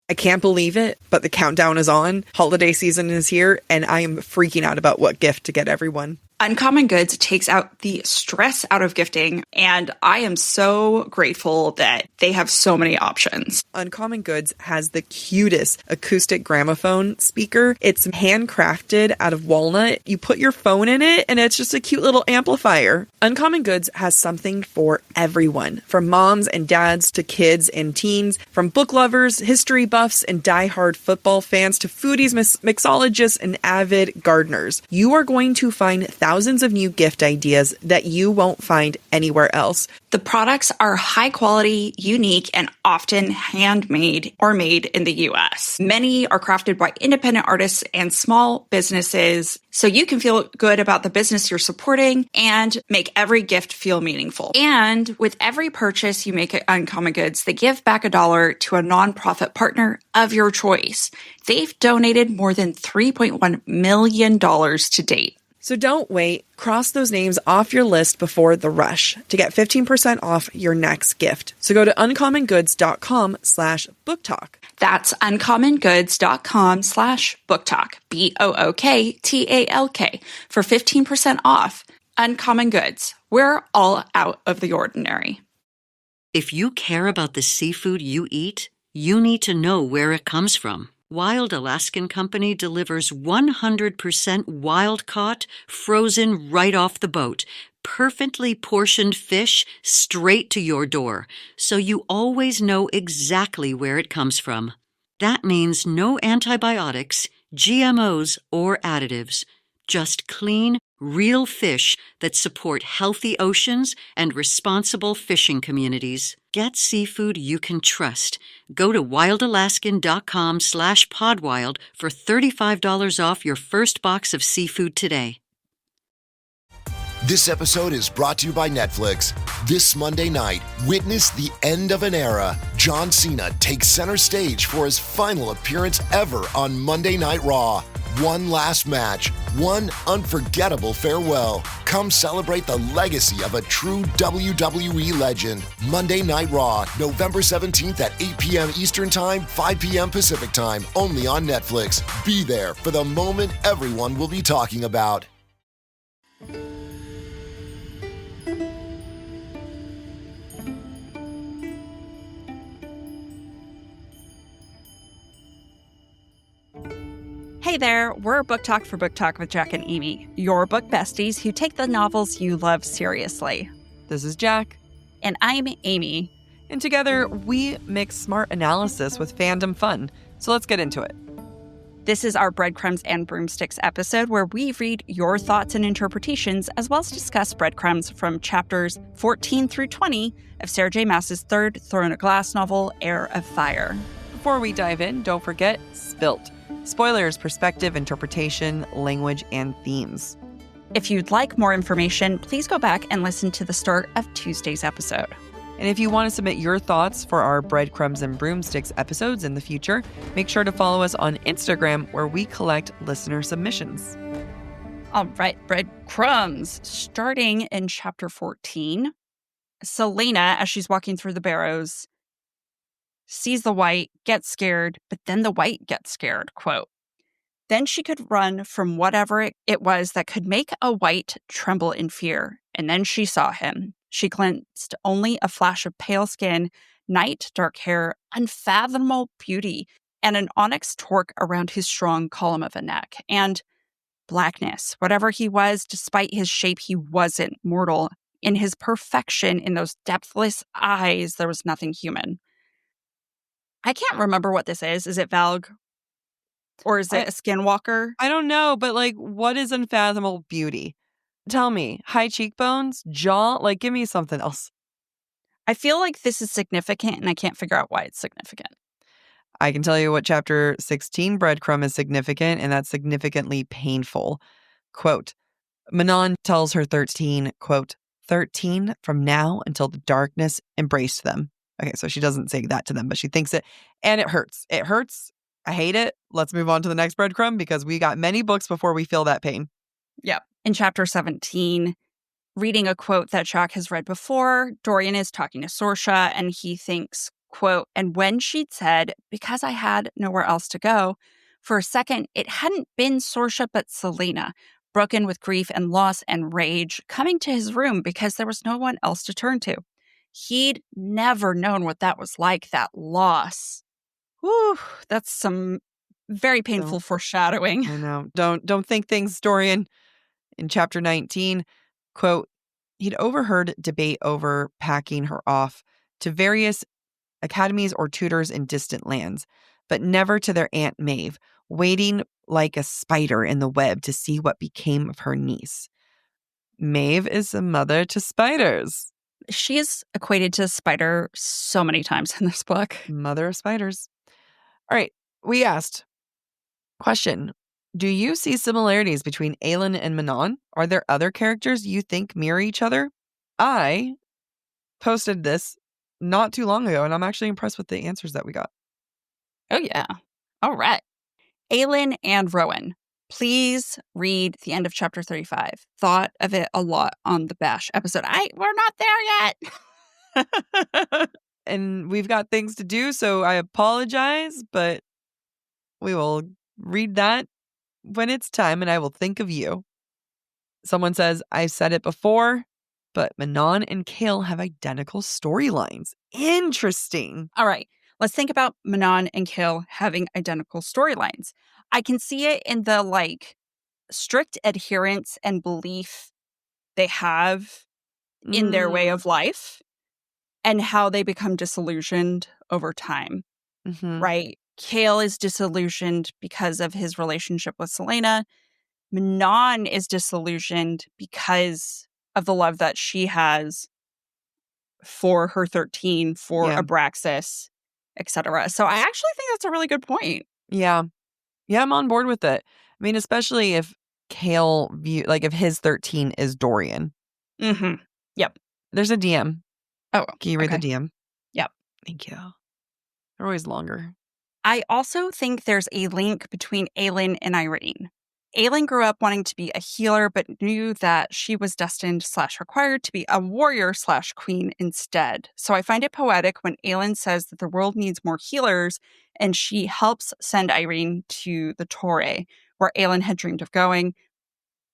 I can't believe it, but the countdown is on. Holiday season is here, and I am freaking out about what gift to get everyone. Uncommon Goods takes out the stress out of gifting, and I am so grateful that they have so many options. Uncommon Goods has the cutest acoustic gramophone speaker. It's handcrafted out of walnut. You put your phone in it, and it's just a cute little amplifier. Uncommon Goods has something for everyone, from moms and dads to kids and teens, from book lovers, history buffs, and diehard football fans to foodies, mixologists, and avid gardeners. You are going to find thousands of new gift ideas that you won't find anywhere else. The products are high quality, unique, and often handmade or made in the US. Many are crafted by independent artists and small businesses, so you can feel good about the business you're supporting and make every gift feel meaningful. And with every purchase you make at Uncommon Goods, they give back $1 to a nonprofit partner of your choice. They've donated more than $3.1 million to date. So don't wait. Cross those names off your list before the rush to get 15% off your next gift. So go to uncommongoods.com/booktalk. That's uncommongoods.com/booktalk, BOOKTALK, for 15% off. Uncommon Goods. We're all out of the ordinary. If you care about the seafood you eat, you need to know where it comes from. Wild Alaskan Company delivers 100% wild-caught, frozen right off the boat, perfectly portioned fish straight to your door, so you always know exactly where it comes from. That means no antibiotics, GMOs, or additives. Just clean, real fish that support healthy oceans and responsible fishing communities. Get seafood you can trust. Go to wildalaskan.com/podwild for $35 off your first box of seafood today. This episode is brought to you by Netflix. This Monday night, witness the end of an era. John Cena takes center stage for his final appearance ever on Monday Night Raw. One last match, one unforgettable farewell. Come celebrate the legacy of a true WWE legend. Monday Night Raw, November 17th at 8 p.m. Eastern Time, 5 p.m. Pacific Time, only on Netflix. Be there for the moment everyone will be talking about. Hey there, we're Book Talk for Book Talk with Jac and Amy, your book besties who take the novels you love seriously. This is Jac. And I'm Amy. And together, we mix smart analysis with fandom fun. So let's get into it. This is our Breadcrumbs and Broomsticks episode where we read your thoughts and interpretations, as well as discuss breadcrumbs from chapters 14 through 20 of Sarah J. Maas's third Throne of Glass novel, Heir of Fire. Before we dive in, don't forget, Spilt. Spoilers, perspective, interpretation, language, and themes. If you'd like more information, please go back and listen to the start of Tuesday's episode. And if you want to submit your thoughts for our Breadcrumbs and Broomsticks episodes in the future, make sure to follow us on Instagram, where we collect listener submissions. All right, breadcrumbs. Starting in chapter 14, Selena, as she's walking through the barrows, sees the white, gets scared, but then the white gets scared, quote. Then she could run from whatever it was that could make a white tremble in fear. And then she saw him. She glimpsed only a flash of pale skin, night dark hair, unfathomable beauty, and an onyx torque around his strong column of a neck. And blackness. Whatever he was, despite his shape, he wasn't mortal. In his perfection, in those depthless eyes, there was nothing human. I can't remember what this is. Is it Valg? Or is it a skinwalker? I don't know, but what is unfathomable beauty? Tell me. High cheekbones? Jaw? Give me something else. I feel like this is significant, and I can't figure out why it's significant. I can tell you what chapter 16 breadcrumb is significant, and that's significantly painful. Quote, Manon tells her 13, quote, 13 from now until the darkness embraced them. Okay, so she doesn't say that to them, but she thinks it, and it hurts. It hurts. I hate it. Let's move on to the next breadcrumb because we got many books before we feel that pain. Yeah. In chapter 17, reading a quote that Jac has read before, Dorian is talking to Sorsha, and he thinks, Quote, and when she'd said, because I had nowhere else to go, for a second, it hadn't been Sorsha but Selena, broken with grief and loss and rage, coming to his room because there was no one else to turn to. He'd never known what that was like, that loss. Whew, that's some very painful foreshadowing. I know. Don't think things, Dorian. In chapter 19, quote, he'd overheard debate over packing her off to various academies or tutors in distant lands, but never to their Aunt Maeve, waiting like a spider in the web to see what became of her niece. Maeve is a mother to spiders. She is equated to a spider so many times in this book. Mother of spiders. All right, we asked, question, do you see similarities between Aelin and Manon? Are there other characters you think mirror each other? I posted this not too long ago, and I'm actually impressed with the answers that we got. Oh, yeah. All right. Aelin and Rowan. Please read the end of chapter 35. Thought of it a lot on the Bash episode. We're not there yet. And we've got things to do, so I apologize, but we will read that when it's time, and I will think of you. Someone says, I've said it before, but Manon and Chaol have identical storylines. Interesting. All right. Let's think about Manon and Chaol having identical storylines. I can see it in the strict adherence and belief they have in their way of life and how they become disillusioned over time, right? Chaol is disillusioned because of his relationship with Selena. Manon is disillusioned because of the love that she has for her 13, for Abraxas, etc. So I actually think that's a really good point. Yeah. Yeah, I'm on board with it. I mean, especially if Chaol if his 13 is Dorian. Mm-hmm. Yep. There's a DM. Oh, can you read the DM? Yep. Thank you. They're always longer. I also think there's a link between Aelin and Irene. Aelin grew up wanting to be a healer, but knew that she was destined / required to be a warrior / queen instead. So I find it poetic when Aelin says that the world needs more healers, and she helps send Irene to the Torre, where Aelin had dreamed of going.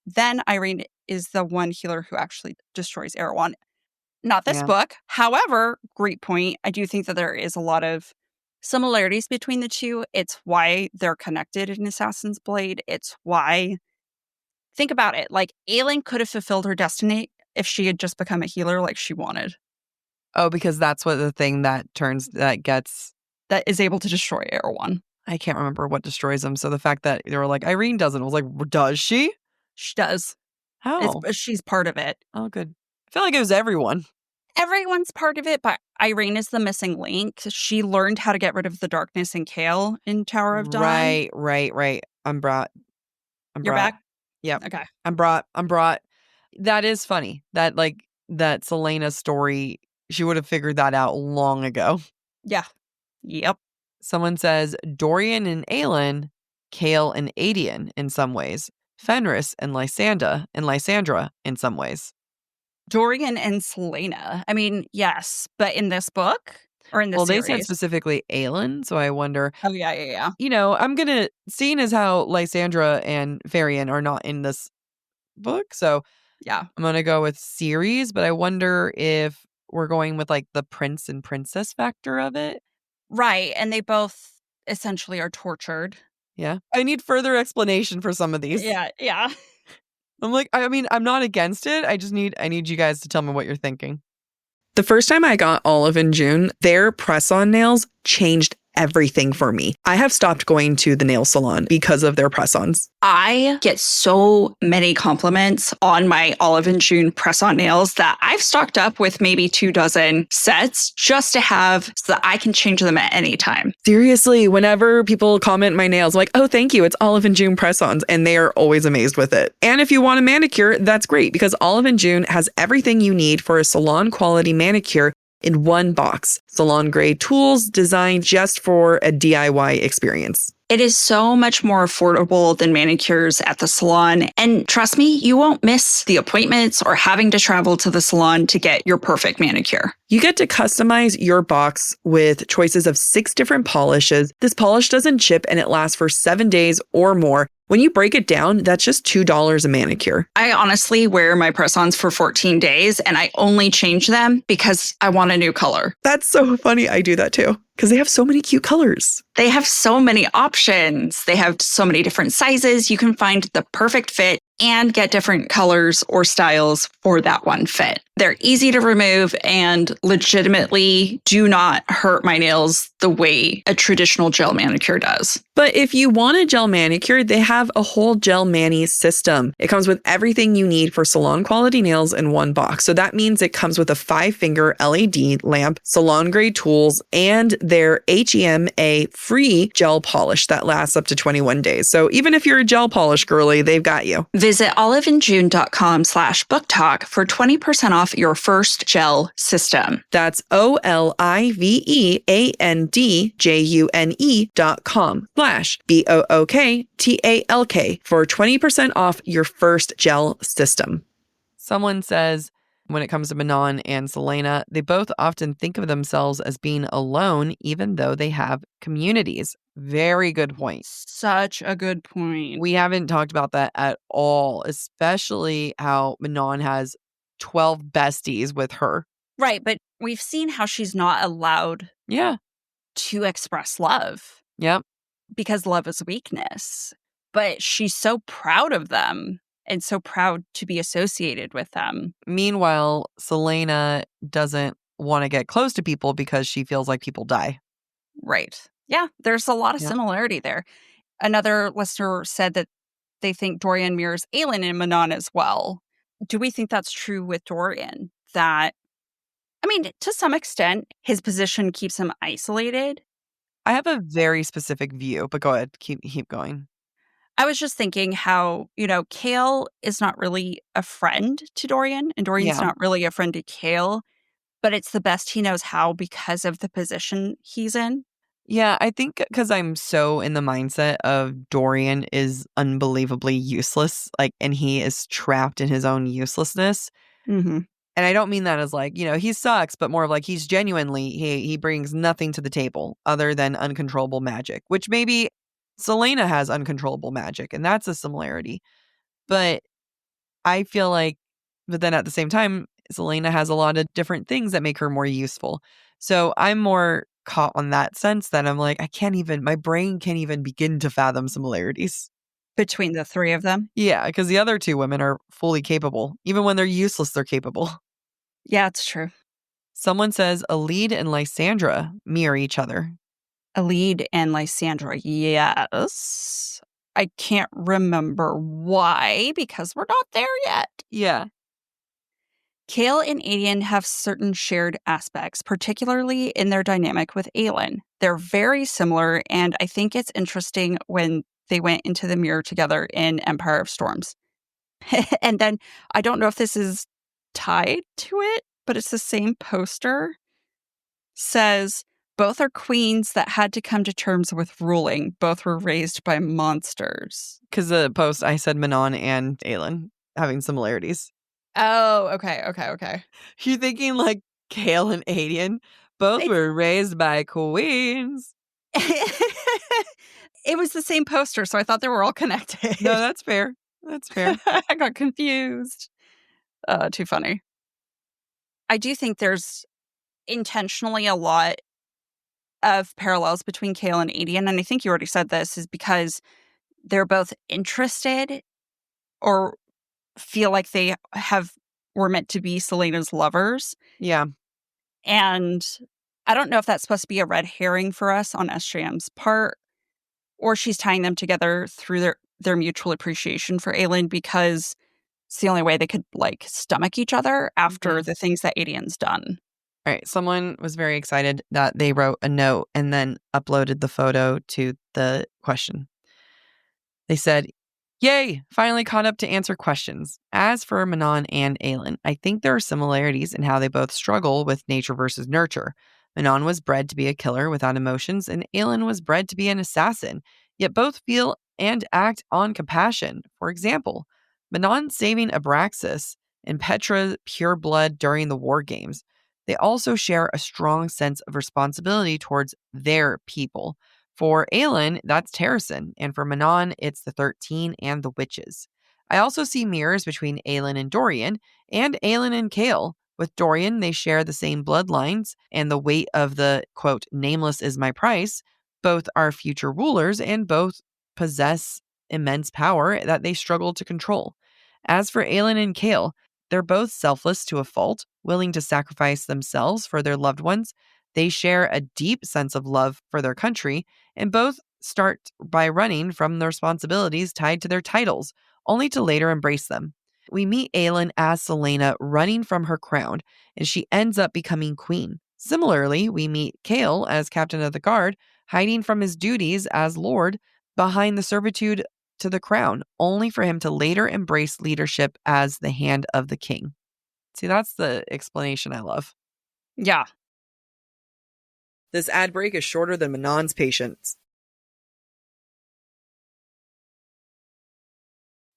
Then Irene is the one healer who actually destroys Erawan. Not this book. However, great point. I do think that there is a lot of similarities between the two. It's why they're connected in Assassin's Blade. It's why, think about it, Aelin could have fulfilled her destiny if she had just become a healer like she wanted. Oh, because that's what the thing that is able to destroy Erawan. I can't remember what destroys them. So the fact that they were like, Irene doesn't, I was like, does she? She does. How? She's part of it. Oh, good. I feel like it was everyone. Everyone's part of it, but Irene is the missing link. She learned how to get rid of the darkness in Chaol in Tower of Dawn. Right. I'm brought. You're back? Yep. Okay. I'm brought. That is funny. That Selena's story, she would have figured that out long ago. Yeah. Yep. Someone says Dorian and Aelin, Chaol and Aedion in some ways, Fenris and Lysandra in some ways. Dorian and Selena. I mean, yes, but in this book or in this series? They said specifically Aelin, so I wonder. Oh, yeah. I'm going to, seeing as how Lysandra and Varian are not in this book, so yeah, I'm going to go with series, but I wonder if we're going with the prince and princess factor of it. Right, and they both essentially are tortured. Yeah. I need further explanation for some of these. Yeah. I'm not against it. I need you guys to tell me what you're thinking. The first time I got Olive and June, their press-on nails changed everything for me. I have stopped going to the nail salon because of their press-ons. I get so many compliments on my Olive and June press-on nails that I've stocked up with maybe 24 sets just to have so that I can change them at any time. Seriously, whenever people comment my nails, I'm like, oh, thank you, it's Olive and June press-ons, and they are always amazed with it. And if you want a manicure, that's great because Olive and June has everything you need for a salon-quality manicure in one box. Salon grade tools designed just for a DIY experience. It is so much more affordable than manicures at the salon. And trust me, you won't miss the appointments or having to travel to the salon to get your perfect manicure. You get to customize your box with choices of 6 different polishes. This polish doesn't chip and it lasts for 7 days or more. When you break it down, that's just $2 a manicure. I honestly wear my press-ons for 14 days and I only change them because I want a new color. That's so funny. I do that too because they have so many cute colors. They have so many options. They have so many different sizes. You can find the perfect fit and get different colors or styles for that one fit. They're easy to remove and legitimately do not hurt my nails the way a traditional gel manicure does. But if you want a gel manicure, they have a whole gel mani system. It comes with everything you need for salon quality nails in one box. So that means it comes with a 5-finger LED lamp, salon grade tools, and their HEMA free gel polish that lasts up to 21 days. So even if you're a gel polish girly, they've got you. Visit oliveandjune.com/booktalk for 20% off your first gel system. That's oliveandjune.com/BOOKTALK for 20% off your first gel system. Someone says, when it comes to Manon and Celaena, they both often think of themselves as being alone, even though they have communities. Very good point. Such a good point. We haven't talked about that at all, especially how Manon has 12 besties with her. Right, but we've seen how she's not allowed to express love. Yep. Because love is weakness. But she's so proud of them and so proud to be associated with them. Meanwhile, Celaena doesn't want to get close to people because she feels like people die. Right. Yeah, there's a lot of similarity there. Another listener said that they think Dorian mirrors Aelin and Manon as well. Do we think that's true with Dorian? That, I mean, to some extent, his position keeps him isolated. I have a very specific view, but go ahead. Keep going. I was just thinking how, Chaol is not really a friend to Dorian, and Dorian's not really a friend to Chaol, but it's the best he knows how because of the position he's in. Yeah, I think because I'm so in the mindset of Dorian is unbelievably useless, and he is trapped in his own uselessness. Mm-hmm. And I don't mean that as he sucks, but more of he's genuinely, he brings nothing to the table other than uncontrollable magic, which maybe Celaena has uncontrollable magic, and that's a similarity. But I feel but then at the same time, Celaena has a lot of different things that make her more useful. So I'm more caught on that sense that I'm my brain can't even begin to fathom similarities. Between the three of them? Yeah, because the other 2 women are fully capable. Even when they're useless, they're capable. Yeah, it's true. Someone says Aelin and Lysandra mirror each other. Aelin and Lysandra, yes. I can't remember why, because we're not there yet. Yeah. Chaol and Aedion have certain shared aspects, particularly in their dynamic with Aelin. They're very similar, and I think it's interesting when they went into the mirror together in Empire of Storms. And then, I don't know if this is tied to it, but it's the same poster. Says, both are queens that had to come to terms with ruling. Both were raised by monsters. Because the post, I said Manon and Aelin having similarities. Oh, okay. You're thinking Chaol and Aedion? Both were raised by queens. It was the same poster, so I thought they were all connected. No, that's fair. I got confused. Too funny. I do think there's intentionally a lot of parallels between Chaol and Aedion, and I think you already said this, is because they're both interested or feel like they were meant to be Celaena's lovers. Yeah. And I don't know if that's supposed to be a red herring for us on SJM's part, or she's tying them together through their mutual appreciation for Aelin because it's the only way they could stomach each other after the things that Aedion's done. All right. Someone was very excited that they wrote a note and then uploaded the photo to the question. They said, "Yay, finally caught up to answer questions. As for Manon and Aelin, I think there are similarities in how they both struggle with nature versus nurture. Manon was bred to be a killer without emotions, and Aelin was bred to be an assassin. yet both feel and act on compassion. For example, Manon saving Abraxas and Petra's pure blood during the war games. They also share a strong sense of responsibility towards their people. For Aelin, that's Terrasen, and for Manon, it's the 13 and the witches. I also see mirrors between Aelin and Dorian, and Aelin and Chaol. With Dorian, they share the same bloodlines and the weight of the, quote, nameless is my price. Both are future rulers and both possess immense power that they struggle to control. As for Aelin and Chaol, they're both selfless to a fault, willing to sacrifice themselves for their loved ones. They share a deep sense of love for their country, and both start by running from the responsibilities tied to their titles, only to later embrace them. We meet Aelin as Celaena running from her crown, and she ends up becoming queen. Similarly, we meet Chaol as captain of the guard, hiding from his duties as lord behind the servitude to the crown, only for him to later embrace leadership as the hand of the king. See, that's the explanation I love. Yeah. This ad break is shorter than Manon's patience.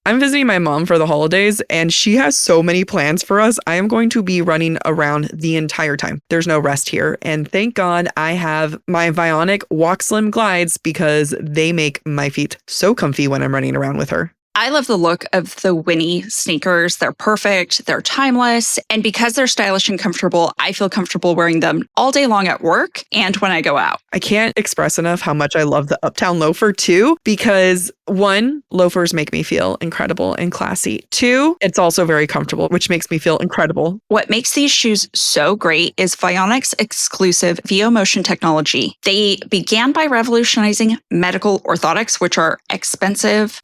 I'm visiting my mom for the holidays, and she has so many plans for us. I am going to be running around the entire time. There's no rest here. And thank God I have my Vionic Walk Slim glides because they make my feet so comfy when I'm running around with her. I love the look of the Winnie sneakers. They're perfect. They're timeless. And because they're stylish and comfortable, I feel comfortable wearing them all day long at work and when I go out. I can't express enough how much I love the Uptown loafer too, because one, loafers make me feel incredible and classy. Two, it's also very comfortable, which makes me feel incredible. What makes these shoes so great is Vionic's exclusive VO motion technology. They began by revolutionizing medical orthotics, which are expensive.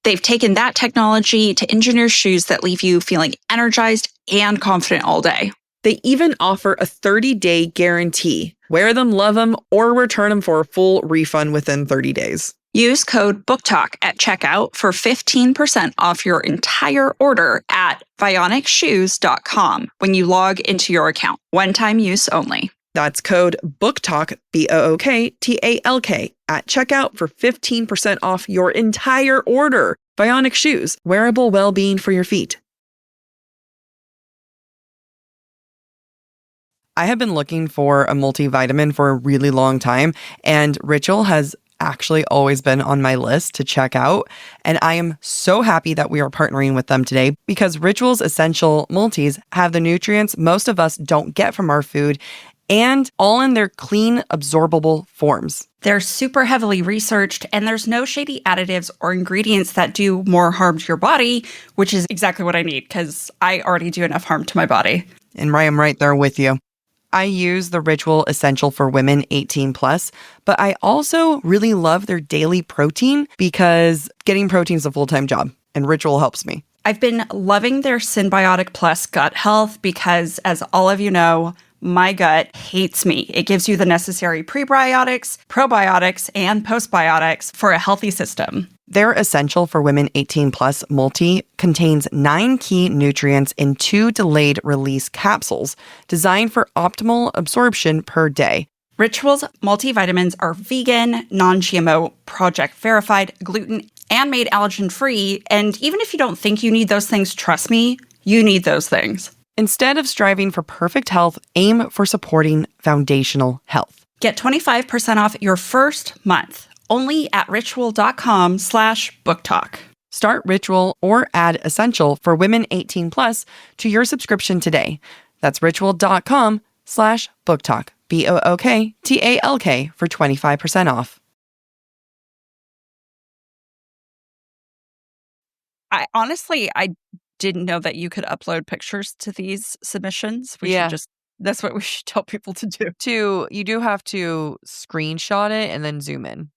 They've taken that technology to engineer shoes that leave you feeling energized and confident all day. They even offer a 30-day guarantee. Wear them, love them, or return them for a full refund within 30 days. Use code BOOKTALK at checkout for 15% off your entire order at vionicshoes.com when you log into your account. One-time use only. That's code BOOKTALK, BOOKTALK, at checkout for 15% off your entire order. Vionic Shoes, wearable well-being for your feet. I have been looking for a multivitamin for a really long time, and Ritual has actually always been on my list to check out. And I am so happy that we are partnering with them today because Ritual's essential multis have the nutrients most of us don't get from our food, and all in their clean, absorbable forms. They're super heavily researched, and there's no shady additives or ingredients that do more harm to your body, which is exactly what I need because I already do enough harm to my body. And I'm right there with you. I use the Ritual Essential for Women 18 plus, but I also really love their daily protein because getting protein is a full-time job, and Ritual helps me. I've been loving their Synbiotic Plus gut health because, as all of you know, my gut hates me. It gives you the necessary prebiotics, probiotics, and postbiotics for a healthy system. Their Essential for Women 18 Plus multi contains 9 key nutrients in 2 delayed release capsules designed for optimal absorption per day. Ritual's multivitamins are vegan, non-GMO, project verified, gluten, and made allergen-free. And even if you don't think you need those things, trust me, you need those things. Instead of striving for perfect health, aim for supporting foundational health. Get 25% off your first month only at ritual.com/booktalk. Start Ritual or add Essential for Women 18 plus to your subscription today. That's ritual.com/booktalk, BOOKTALK, for 25% off. I didn't know that you could upload pictures to these submissions. That's what we should tell people to do. You do have to screenshot it and then zoom in.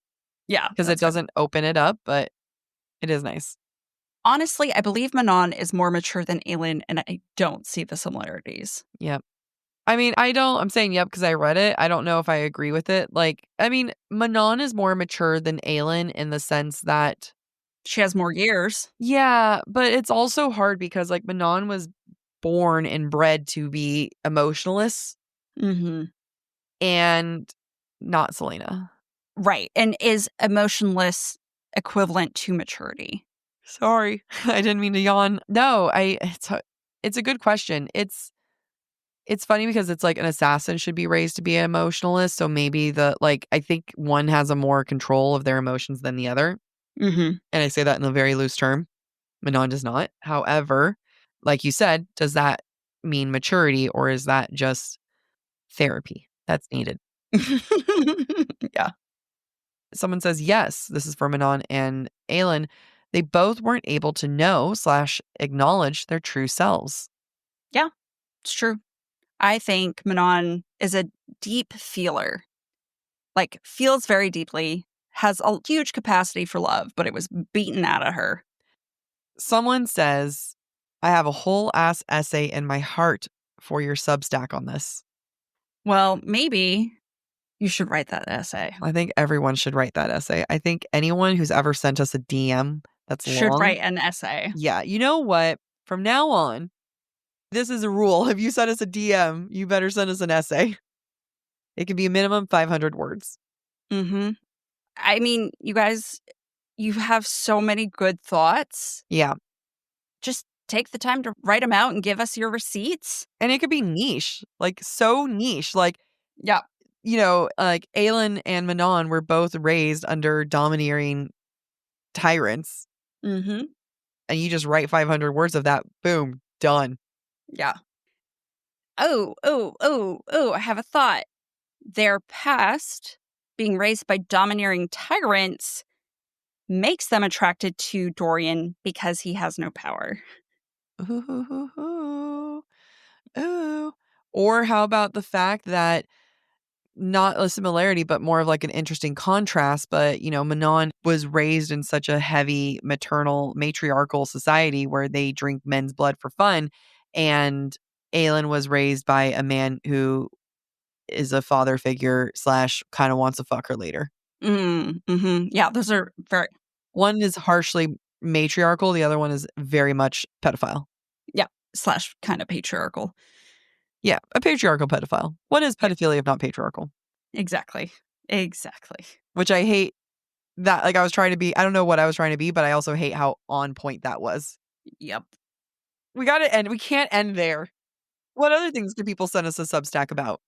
Yeah. Because it doesn't open it up, but it is nice. Honestly, I believe Manon is more mature than Aelin, and I don't see the similarities. Yep. I mean, I'm saying yep because I read it. I don't know if I agree with it. Manon is more mature than Aelin in the sense that she has more years. Yeah, but it's also hard because Manon was born and bred to be emotionless. Mm-hmm. And not Celaena. Right. And is emotionless equivalent to maturity? Sorry, I didn't mean to yawn. No, it's a good question. It's funny because it's like an assassin should be raised to be an emotionalist. So maybe I think one has a more control of their emotions than the other. Mm-hmm. And I say that in a very loose term. Manon does not. However, like you said, does that mean maturity or is that just therapy that's needed? Yeah. Someone says, yes, this is for Manon and Aelin. They both weren't able to know / acknowledge their true selves. Yeah, it's true. I think Manon is a deep feeler, like feels very deeply, has a huge capacity for love, but it was beaten out of her. Someone says, I have a whole ass essay in my heart for your Substack on this. Well, maybe you should write that essay. I think everyone should write that essay. I think anyone who's ever sent us a DM that's should long, write an essay. Yeah. You know what? From now on, this is a rule. If you send us a DM, you better send us an essay. It can be a minimum 500 words. Mm-hmm. I mean, you guys, you have so many good thoughts. Yeah. Just take the time to write them out and give us your receipts. And it could be niche, like so niche. Like, yeah, like Aelin and Manon were both raised under domineering tyrants. Mm-hmm. And you just write 500 words of that. Boom. Done. Yeah. Oh, I have a thought. Their past, being raised by domineering tyrants, makes them attracted to Dorian because he has no power. Ooh. Or how about the fact that not a similarity, but more of like an interesting contrast. But, Manon was raised in such a heavy maternal matriarchal society where they drink men's blood for fun. And Aelin was raised by a man who is a father figure / kind of wants to fuck her later. Mm-hmm. Yeah, those are very... One is harshly matriarchal. The other one is very much pedophile. Yeah, / kind of patriarchal. Yeah, a patriarchal pedophile. What is pedophilia if not patriarchal? Exactly. Which I hate that. Like I was trying to be, I don't know what I was trying to be, but I also hate how on point that was. Yep. We got to end. We can't end there. What other things do people send us a Substack about?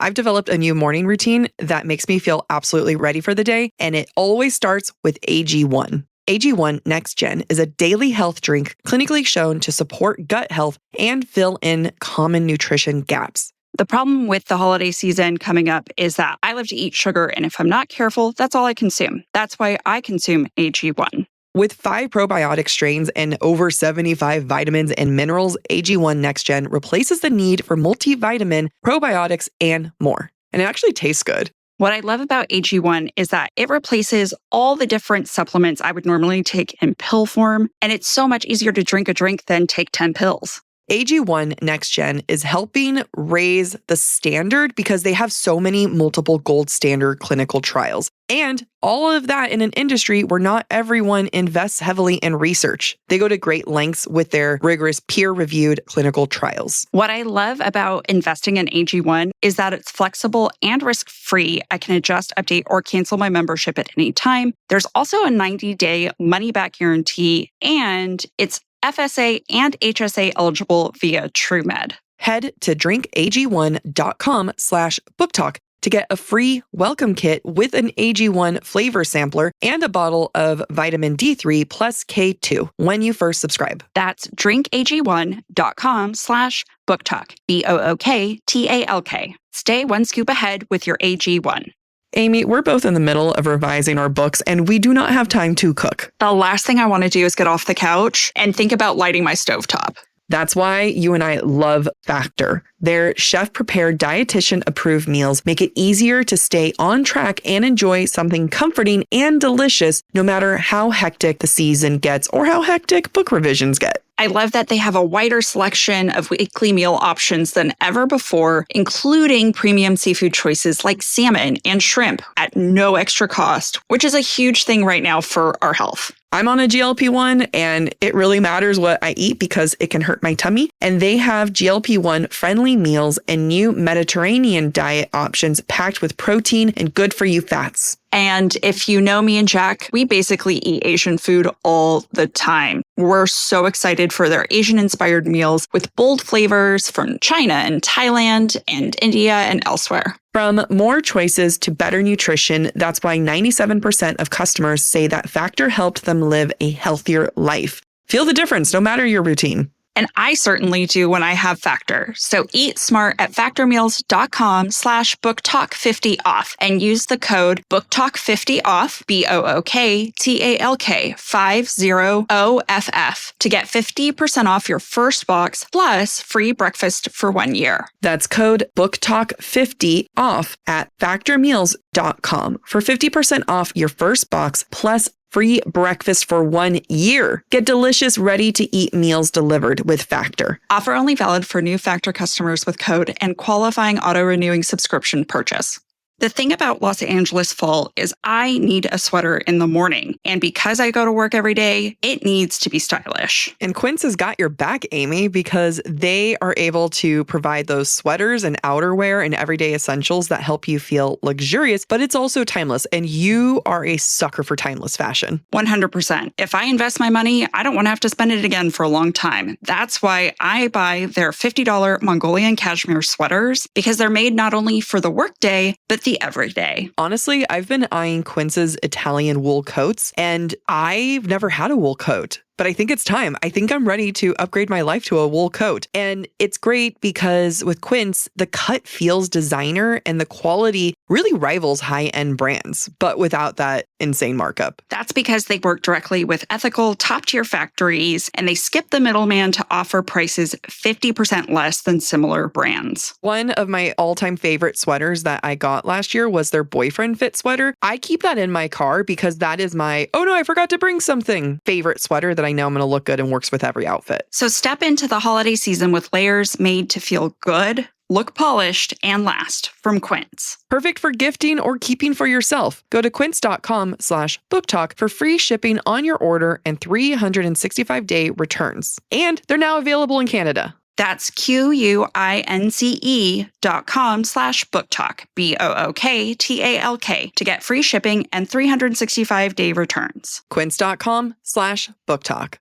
I've developed a new morning routine that makes me feel absolutely ready for the day, and it always starts with AG1. AG1 Next Gen is a daily health drink clinically shown to support gut health and fill in common nutrition gaps. The problem with the holiday season coming up is that I love to eat sugar, and if I'm not careful, that's all I consume. That's why I consume AG1. With 5 probiotic strains and over 75 vitamins and minerals, AG1 Next Gen replaces the need for multivitamin, probiotics, and more. And it actually tastes good. What I love about AG1 is that it replaces all the different supplements I would normally take in pill form, and it's so much easier to drink a drink than take 10 pills. AG1 Next Gen is helping raise the standard because they have so many multiple gold standard clinical trials. And all of that in an industry where not everyone invests heavily in research. They go to great lengths with their rigorous peer-reviewed clinical trials. What I love about investing in AG1 is that it's flexible and risk-free. I can adjust, update, or cancel my membership at any time. There's also a 90-day money-back guarantee, and it's FSA and HSA eligible via TrueMed. Head to drinkag1.com/booktalk to get a free welcome kit with an AG1 flavor sampler and a bottle of vitamin D3 plus K2 when you first subscribe. That's drinkag1.com/booktalk. BOOKTALK. Stay one scoop ahead with your AG1. Amy, we're both in the middle of revising our books and we do not have time to cook. The last thing I want to do is get off the couch and think about lighting my stovetop. That's why you and I love Factor. Their chef-prepared, dietitian-approved meals make it easier to stay on track and enjoy something comforting and delicious no matter how hectic the season gets or how hectic book revisions get. I love that they have a wider selection of weekly meal options than ever before, including premium seafood choices like salmon and shrimp at no extra cost, which is a huge thing right now for our health. I'm on a GLP-1 and it really matters what I eat because it can hurt my tummy. And they have GLP-1 friendly family meals and new Mediterranean diet options packed with protein and good-for-you fats. And if you know me and Jac, we basically eat Asian food all the time. We're so excited for their Asian-inspired meals with bold flavors from China and Thailand and India and elsewhere. From more choices to better nutrition, that's why 97% of customers say that Factor helped them live a healthier life. Feel the difference no matter your routine. And I certainly do when I have Factor. So eat smart at factormeals.com/booktalk50off and use the code booktalk50off, BOOKTALK 50OFF to get 50% off your first box plus free breakfast for 1 year. That's code booktalk50off at factormeals.com for 50% off your first box plus free breakfast for 1 year. Get delicious, ready-to-eat meals delivered with Factor. Offer only valid for new Factor customers with code and qualifying auto-renewing subscription purchase. The thing about Los Angeles fall is I need a sweater in the morning. And because I go to work every day, it needs to be stylish. And Quince has got your back, Amy, because they are able to provide those sweaters and outerwear and everyday essentials that help you feel luxurious, but it's also timeless. And you are a sucker for timeless fashion. 100%. If I invest my money, I don't want to have to spend it again for a long time. That's why I buy their $50 Mongolian cashmere sweaters, because they're made not only for the workday, but the everyday. Honestly, I've been eyeing Quince's Italian wool coats, and I've never had a wool coat. But I think it's time. I think I'm ready to upgrade my life to a wool coat. And it's great because with Quince, the cut feels designer and the quality really rivals high-end brands, but without that insane markup. That's because they work directly with ethical, top-tier factories, and they skip the middleman to offer prices 50% less than similar brands. One of my all-time favorite sweaters that I got last year was their boyfriend fit sweater. I keep that in my car because that is my, oh no, I forgot to bring something favorite sweater that I know I'm going to look good and works with every outfit. So step into the holiday season with layers made to feel good, look polished, and last from Quince. Perfect for gifting or keeping for yourself. Go to quince.com/booktalk for free shipping on your order and 365-day returns. And they're now available in Canada. That's QUINCE.com/booktalk, BOOKTALK, to get free shipping and 365-day returns. Quince.com/booktalk.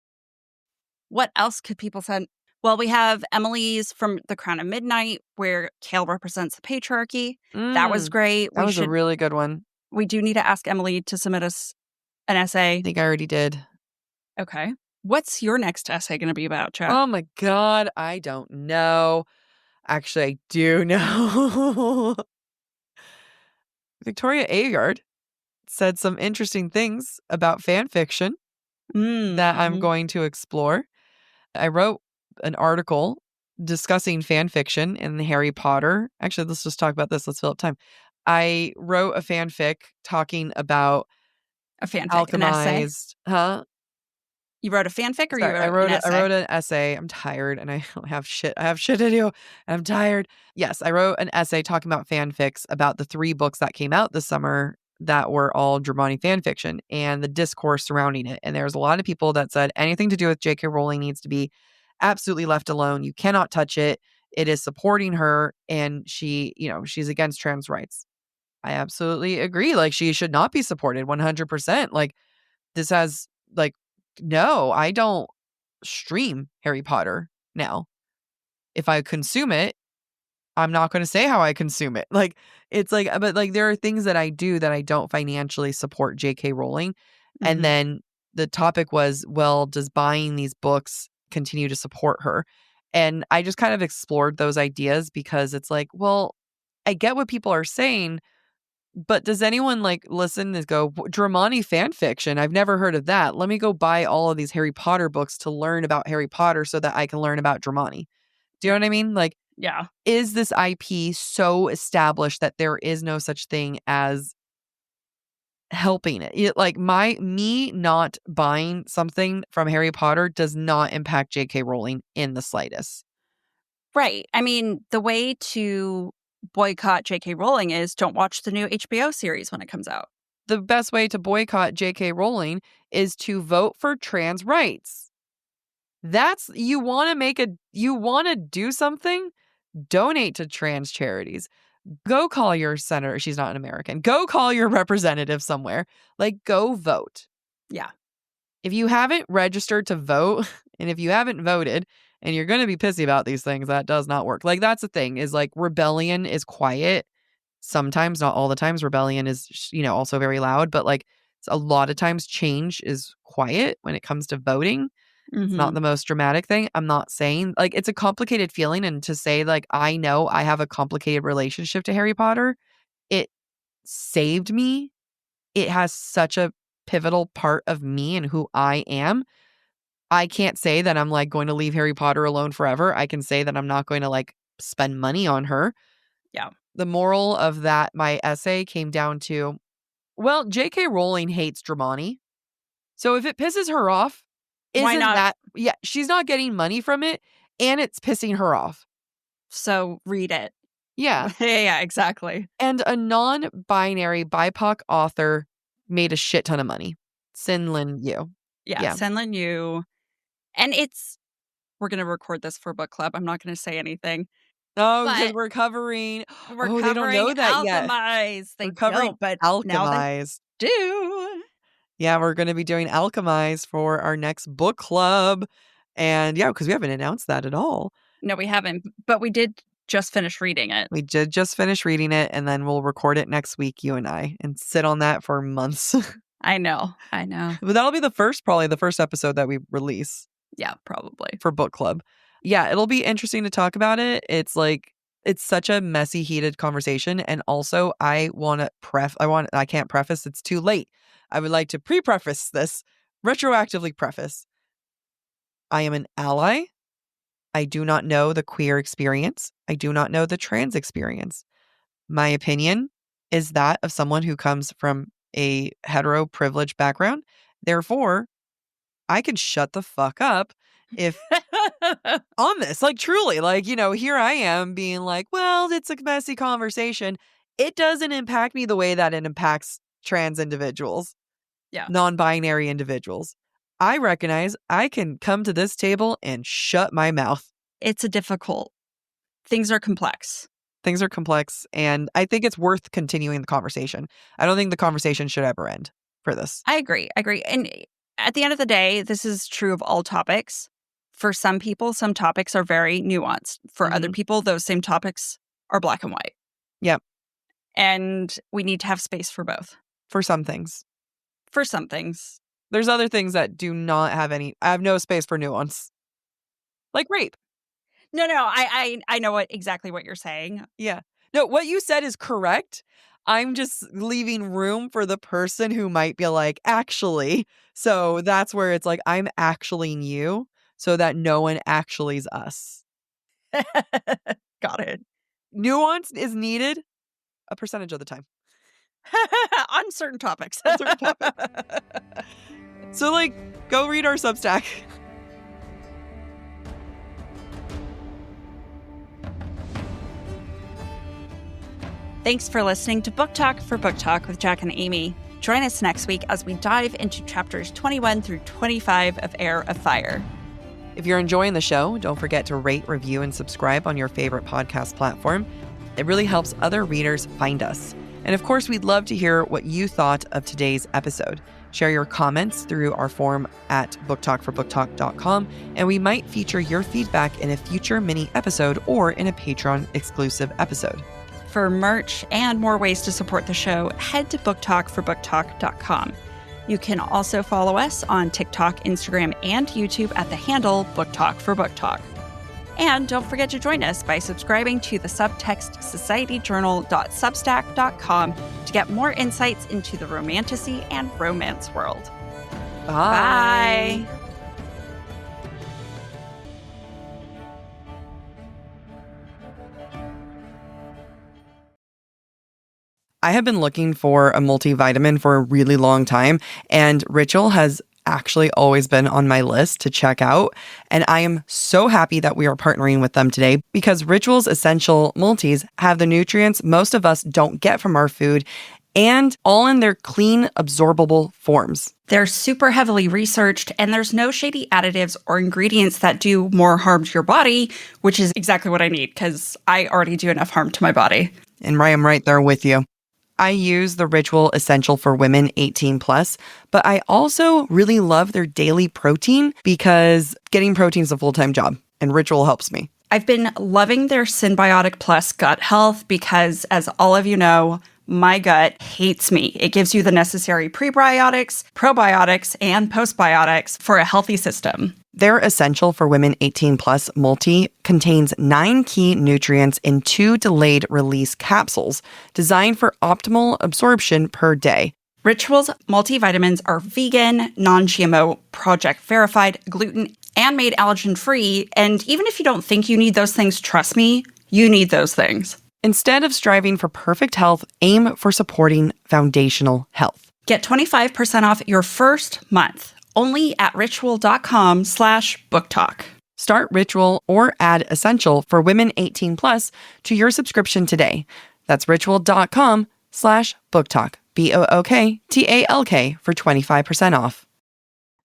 What else could people send? Well, we have Emily's from The Crown of Midnight, where Chaol represents the patriarchy. That was great. That was a really good one. We do need to ask Emily to submit us an essay. I think I already did. Okay. What's your next essay going to be about, Jac? Oh my God, I don't know. Actually, I do know. Victoria Agard said some interesting things about fan fiction that I'm going to explore. I wrote an article discussing fan fiction in Harry Potter. Actually, let's just talk about this. Let's fill up time. I wrote a fanfic talking about A fanfic, alchemized, an essay? You wrote a fanfic or Sorry, you wrote an essay? I wrote an essay. I'm tired and I don't have shit. I have shit to do and I'm tired. Yes, I wrote an essay talking about fanfics about the 3 books that came out this summer that were all Dramani fan fiction and the discourse surrounding it. And there's a lot of people that said anything to do with J.K. Rowling needs to be absolutely left alone. You cannot touch it. It is supporting her and she's against trans rights. I absolutely agree. Like, she should not be supported 100%. Like, this has, like, no, I don't stream Harry Potter now. If I consume it, I'm not going to say how I consume it. Like, it's like, but like, there are things that I do that I don't financially support J.K. Rowling. And then the topic was, well, does buying these books continue to support her? And I just kind of explored those ideas because it's like, well, I get what people are saying, but does anyone like listen and go, Dramani fan fiction? I've never heard of that. Let me go buy all of these Harry Potter books to learn about Harry Potter so that I can learn about Dramani. Do you know what I mean? Like, yeah. Is this IP so established that there is no such thing as helping it? Like, me not buying something from Harry Potter does not impact J.K. Rowling in the slightest. Right. I mean, the way to boycott J.K. Rowling is don't watch the new HBO series when it comes out. The best way to boycott J.K. Rowling is to vote for trans rights. You want to do something? donate to trans charities. Go call your senator. She's not an American. Go call your representative somewhere. Like, go vote. Yeah. If you haven't registered to vote, and if you haven't voted, and you're going to be pissy about these things, that does not work. Like, that's the thing, is like rebellion is quiet. Sometimes, not all the times, rebellion is, also very loud. But like a lot of times change is quiet when it comes to voting. It's not the most dramatic thing. I'm not saying, like, it's a complicated feeling. And to say, like, I know I have a complicated relationship to Harry Potter, it saved me. It has such a pivotal part of me and who I am. I can't say that I'm, like, going to leave Harry Potter alone forever. I can say that I'm not going to, like, spend money on her. Yeah. The moral of that, my essay came down to, well, J.K. Rowling hates Dramani. So if it pisses her off, why not? She's not getting money from it, and it's pissing her off. So read it. Yeah. Yeah, exactly. And a non-binary BIPOC author made a shit ton of money. Sin-Lin Yu. Yeah. Sin-Lin Yu. And we're going to record this for book club. I'm not going to say anything. Oh, because we're covering. They don't know that yet. Alchemize. They don't, but Alchemize. now they do. Yeah, we're going to be doing Alchemize for our next book club. And yeah, because we haven't announced that at all. No, we haven't. But we did just finish reading it. We did just finish reading it, and then we'll record it next week, you and I, and sit on that for months. I know. But that'll be probably the first episode that we release. Yeah, probably. For book club. Yeah, it'll be interesting to talk about it. It's like, it's such a messy, heated conversation. And also, I can't preface, it's too late. I would like to pre-preface this, retroactively preface. I am an ally. I do not know the queer experience. I do not know the trans experience. My opinion is that of someone who comes from a hetero privileged background. Therefore, I can shut the fuck up if on this, like, truly, like, here I am being like, well, it's a messy conversation. It doesn't impact me the way that it impacts trans individuals, non-binary individuals. I recognize I can come to this table and shut my mouth. It's things are complex. And I think it's worth continuing the conversation. I don't think the conversation should ever end for this. I agree. And at the end of the day, this is true of all topics. For some people, some topics are very nuanced. For other people, those same topics are black and white. Yep. And we need to have space for both. For some things. There's other things that do not have I have no space for nuance. Like rape. No, I know exactly what you're saying. Yeah. No, what you said is correct. I'm just leaving room for the person who might be like, actually. So that's where it's like, I'm actuallying you so that no one actuallys us. Got it. Nuance is needed a percentage of the time. On certain topics. So, like, go read our Substack. Thanks for listening to Book Talk for Book Talk with Jac and Amy. Join us next week as we dive into chapters 21 through 25 of Heir of Fire. If you're enjoying the show, don't forget to rate, review, and subscribe on your favorite podcast platform. It really helps other readers find us. And of course, we'd love to hear what you thought of today's episode. Share your comments through our form at booktalkforbooktalk.com, and we might feature your feedback in a future mini episode or in a Patreon exclusive episode. For merch and more ways to support the show, head to booktalkforbooktalk.com. You can also follow us on TikTok, Instagram, and YouTube at the handle Book Talk for Book Talk. And don't forget to join us by subscribing to the Subtext societyjournal.substack.com to get more insights into the romantasy and romance world. Bye. I have been looking for a multivitamin for a really long time, and Ritual has actually always been on my list to check out. And I am so happy that we are partnering with them today because Ritual's essential multis have the nutrients most of us don't get from our food and all in their clean, absorbable forms. They're super heavily researched, and there's no shady additives or ingredients that do more harm to your body, which is exactly what I need because I already do enough harm to my body. And I'm right there with you. I use the Ritual Essential for Women 18 plus, but I also really love their daily protein because getting protein is a full-time job, and Ritual helps me. I've been loving their Synbiotic Plus gut health because, as all of you know, my gut hates me. It gives you the necessary prebiotics, probiotics, and postbiotics for a healthy system. Their Essential for Women 18 Plus multi contains 9 key nutrients in 2 delayed release capsules designed for optimal absorption per day. Ritual's multivitamins are vegan, non-GMO, project verified, gluten, and made allergen-free. And even if you don't think you need those things, trust me, you need those things. Instead of striving for perfect health, aim for supporting foundational health. Get 25% off your first month only at ritual.com/booktalk. Start Ritual or add Essential for Women 18 plus to your subscription today. That's ritual.com/booktalk, BOOKTALK for 25% off.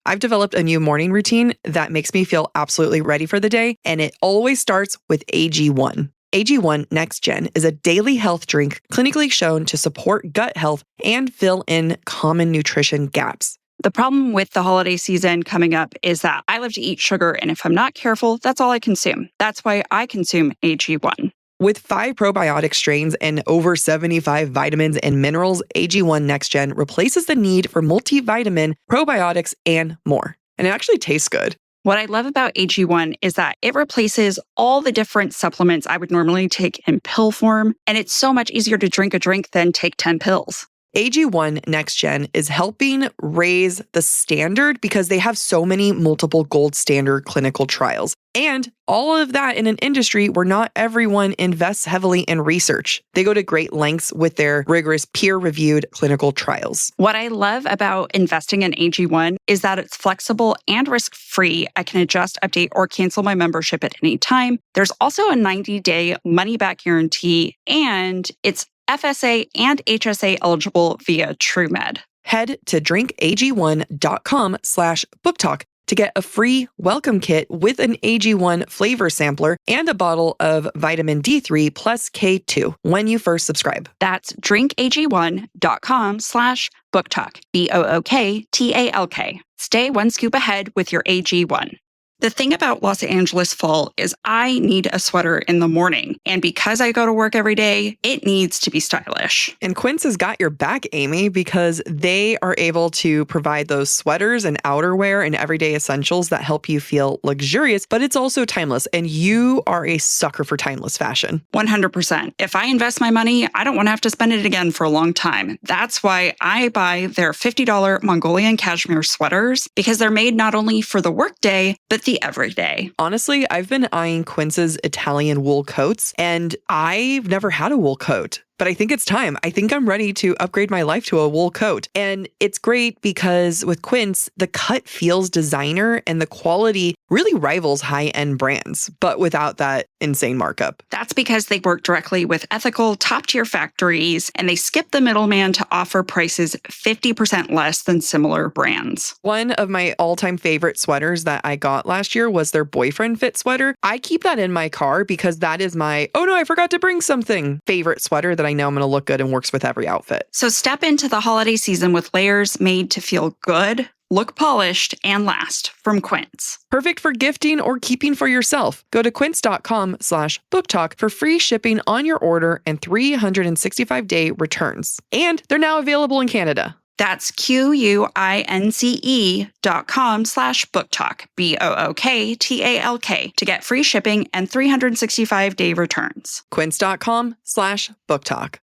I've developed a new morning routine that makes me feel absolutely ready for the day, and it always starts with AG1. AG1 Next Gen is a daily health drink clinically shown to support gut health and fill in common nutrition gaps. The problem with the holiday season coming up is that I love to eat sugar, and if I'm not careful, that's all I consume. That's why I consume AG1. With 5 probiotic strains and over 75 vitamins and minerals, AG1 Next Gen replaces the need for multivitamin, probiotics, and more. And it actually tastes good. What I love about AG1 is that it replaces all the different supplements I would normally take in pill form, and it's so much easier to drink a drink than take 10 pills. AG1 Next Gen is helping raise the standard because they have so many multiple gold standard clinical trials. And all of that in an industry where not everyone invests heavily in research. They go to great lengths with their rigorous peer-reviewed clinical trials. What I love about investing in AG1 is that it's flexible and risk-free. I can adjust, update, or cancel my membership at any time. There's also a 90-day money-back guarantee, and it's FSA and HSA eligible via TrueMed. Head to drinkag1.com/booktalk to get a free welcome kit with an AG1 flavor sampler and a bottle of vitamin D3 plus K2 when you first subscribe. That's drinkag1.com/booktalk, BOOKTALK. Stay one scoop ahead with your AG1. The thing about Los Angeles fall is I need a sweater in the morning. And because I go to work every day, it needs to be stylish. And Quince has got your back, Amy, because they are able to provide those sweaters and outerwear and everyday essentials that help you feel luxurious, but it's also timeless. And you are a sucker for timeless fashion. 100%. If I invest my money, I don't want to have to spend it again for a long time. That's why I buy their $50 Mongolian cashmere sweaters, because they're made not only for the workday, but the everyday. Honestly, I've been eyeing Quince's Italian wool coats, and I've never had a wool coat. But I think it's time. I think I'm ready to upgrade my life to a wool coat. And it's great because with Quince, the cut feels designer and the quality really rivals high-end brands, but without that insane markup. That's because they work directly with ethical, top-tier factories, and they skip the middleman to offer prices 50% less than similar brands. One of my all-time favorite sweaters that I got last year was their boyfriend fit sweater. I keep that in my car because that is my, oh no, I forgot to bring something favorite sweater that I know I'm going to look good and works with every outfit. So step into the holiday season with layers made to feel good, look polished, and last from Quince. Perfect for gifting or keeping for yourself. Go to quince.com/booktalk for free shipping on your order and 365-day returns. And they're now available in Canada. That's QUINCE.com/booktalk, BOOKTALK, to get free shipping and 365-day returns. Quince.com/booktalk.